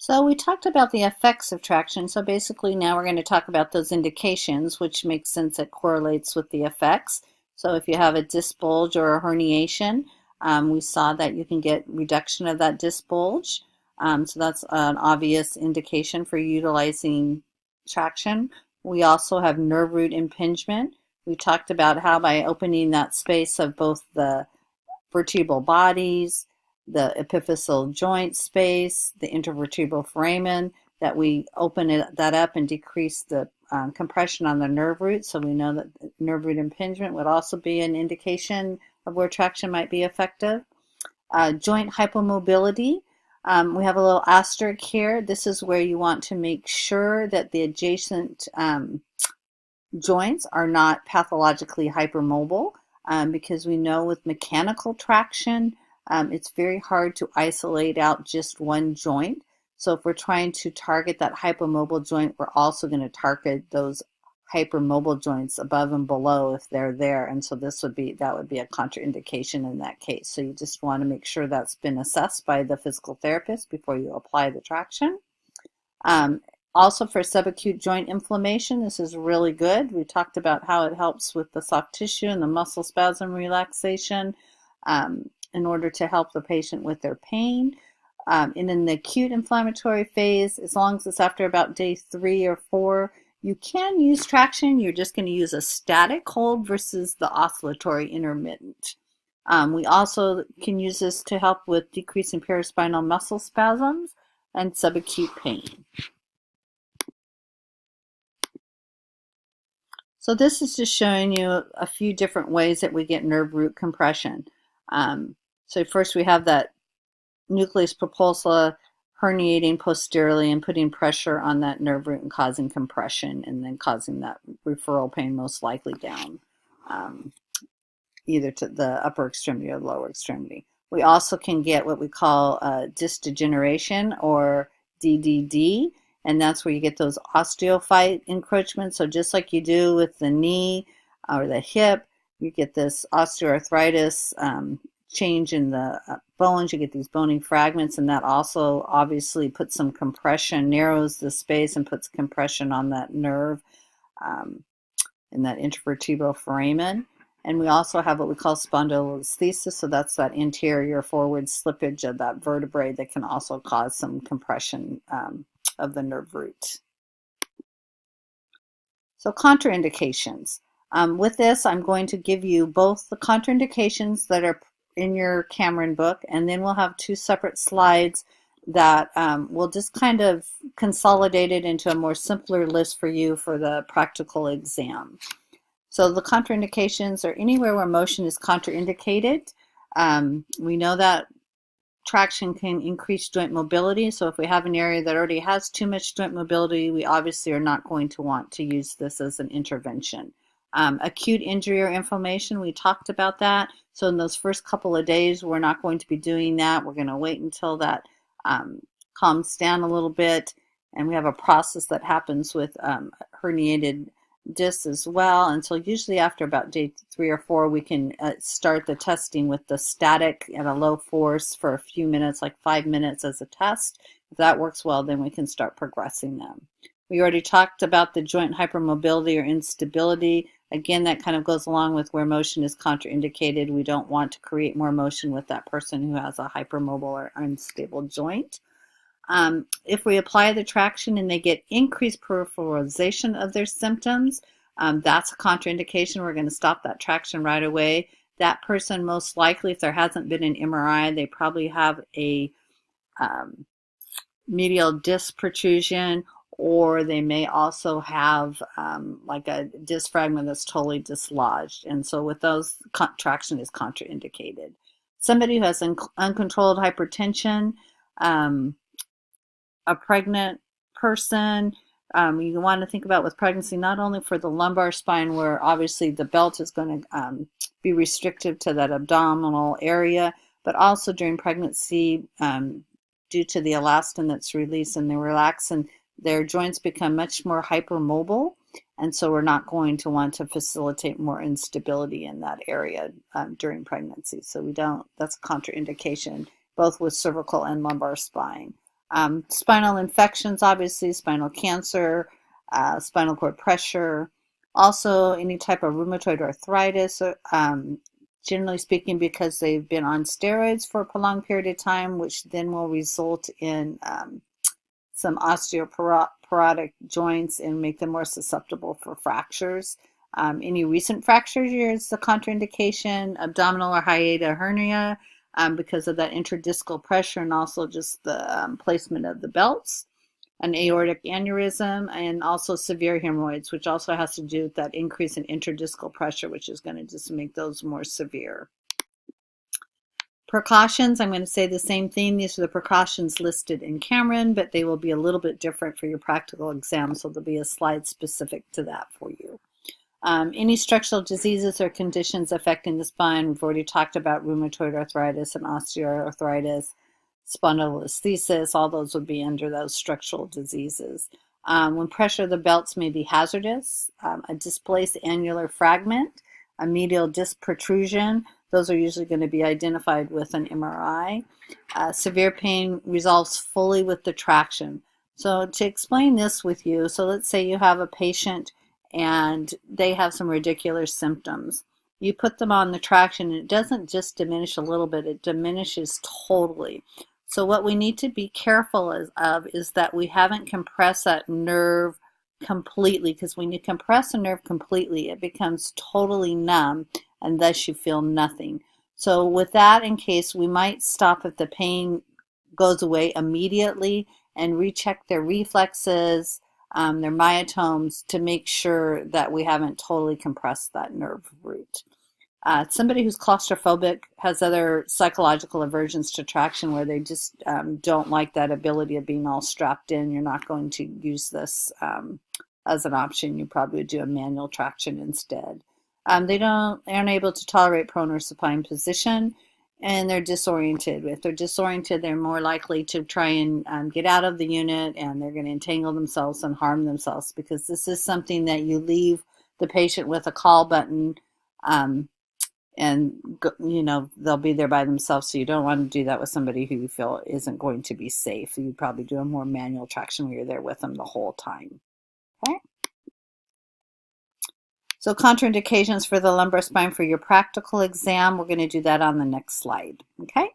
So we talked about the effects of traction. So basically now we're going to talk about those indications, which makes sense it correlates with the effects. So if you have a disc bulge or a herniation, we saw that you can get reduction of that disc bulge. So that's an obvious indication for utilizing traction. We also have nerve root impingement. We talked about how by opening that space of both the vertebral bodies, the epiphyseal joint space, the intervertebral foramen, that we open that up and decrease the compression on the nerve root. So we know that nerve root impingement would also be an indication of where traction might be effective. Joint hypomobility. We have a little asterisk here. This is where you want to make sure that the adjacent joints are not pathologically hypermobile, because we know with mechanical traction, it's very hard to isolate out just one joint. So if we're trying to target that hypomobile joint, we're also going to target those hypermobile joints above and below if they're there. And so that would be a contraindication in that case. So you just want to make sure that's been assessed by the physical therapist before you apply the traction. Also for subacute joint inflammation, this is really good. We talked about how it helps with the soft tissue and the muscle spasm relaxation in order to help the patient with their pain. And in the acute inflammatory phase, as long as it's after about day 3 or 4, you can use traction. You're just going to use a static hold versus the oscillatory intermittent. We also can use this to help with decreasing paraspinal muscle spasms and subacute pain. So this is just showing you a few different ways that we get nerve root compression. So first we have that nucleus propulsa herniating posteriorly and putting pressure on that nerve root and causing compression, and then causing that referral pain most likely down either to the upper extremity or the lower extremity. We also can get what we call disc degeneration, or DDD, and that's where you get those osteophyte encroachments. So just like you do with the knee or the hip, you get this osteoarthritis change in the bones. You get these bony fragments, and that also obviously puts some compression, narrows the space and puts compression on that nerve in that intervertebral foramen. And we also have what we call spondylolisthesis, so that's that anterior forward slippage of that vertebrae that can also cause some compression of the nerve root. So contraindications. With this, I'm going to give you both the contraindications that are in your Cameron book, and then we'll have 2 separate slides that will just kind of consolidate it into a more simpler list for you for the practical exam. So the contraindications are anywhere where motion is contraindicated. We know that traction can increase joint mobility. So if we have an area that already has too much joint mobility, we obviously are not going to want to use this as an intervention. Acute injury or inflammation, we talked about that. So in those first couple of days, we're not going to be doing that. We're going to wait until that calms down a little bit. And we have a process that happens with herniated discs as well. And so usually after about day 3 or 4, we can start the testing with the static at a low force for a few minutes, like 5 minutes as a test. If that works well, then we can start progressing them. We already talked about the joint hypermobility or instability. Again, that kind of goes along with where motion is contraindicated. We don't want to create more motion with that person who has a hypermobile or unstable joint. If we apply the traction and they get increased peripheralization of their symptoms, that's a contraindication. We're going to stop that traction right away. That person, most likely, if there hasn't been an MRI, they probably have a medial disc protrusion, or they may also have like a disc fragment that's totally dislodged. And so with those, traction is contraindicated. Somebody who has uncontrolled hypertension, a pregnant person, you want to think about with pregnancy, not only for the lumbar spine, where obviously the belt is going to be restrictive to that abdominal area, but also during pregnancy, due to the elastin that's released and the relaxin, their joints become much more hypermobile, and so we're not going to want to facilitate more instability in that area during pregnancy. So that's a contraindication, both with cervical and lumbar spine. Spinal infections, obviously, spinal cancer, spinal cord pressure, also any type of rheumatoid arthritis, generally speaking, because they've been on steroids for a prolonged period of time, which then will result in some osteoporotic joints and make them more susceptible for fractures. Any recent fractures is a contraindication, abdominal or hiatal hernia, because of that intradiscal pressure and also just the placement of the belts, an aortic aneurysm, and also severe hemorrhoids, which also has to do with that increase in intradiscal pressure, which is going to just make those more severe. Precautions, I'm going to say the same thing. These are the precautions listed in Cameron, but they will be a little bit different for your practical exam, so there'll be a slide specific to that for you. Any structural diseases or conditions affecting the spine, we've already talked about rheumatoid arthritis and osteoarthritis, spondylolisthesis, all those would be under those structural diseases. When pressure of the belts may be hazardous, a displaced annular fragment, a medial disc protrusion, those are usually going to be identified with an MRI. Severe pain resolves fully with the traction. So to explain this with you, so let's say you have a patient and they have some radicular symptoms. You put them on the traction and it doesn't just diminish a little bit, it diminishes totally. So what we need to be careful of is that we haven't compressed that nerve completely, because when you compress a nerve completely, it becomes totally numb and thus you feel nothing. So with that in case, we might stop if the pain goes away immediately and recheck their reflexes, their myotomes, to make sure that we haven't totally compressed that nerve root. Somebody who's claustrophobic has other psychological aversions to traction where they just don't like that ability of being all strapped in. You're not going to use this as an option. You probably would do a manual traction instead. They aren't able to tolerate prone or supine position, and they're disoriented. If they're disoriented, they're more likely to try and get out of the unit, and they're going to entangle themselves and harm themselves, because this is something that you leave the patient with a call button, and they'll be there by themselves. So you don't want to do that with somebody who you feel isn't going to be safe. You'd probably do a more manual traction where you're there with them the whole time. Okay. So contraindications for the lumbar spine for your practical exam, we're going to do that on the next slide. Okay.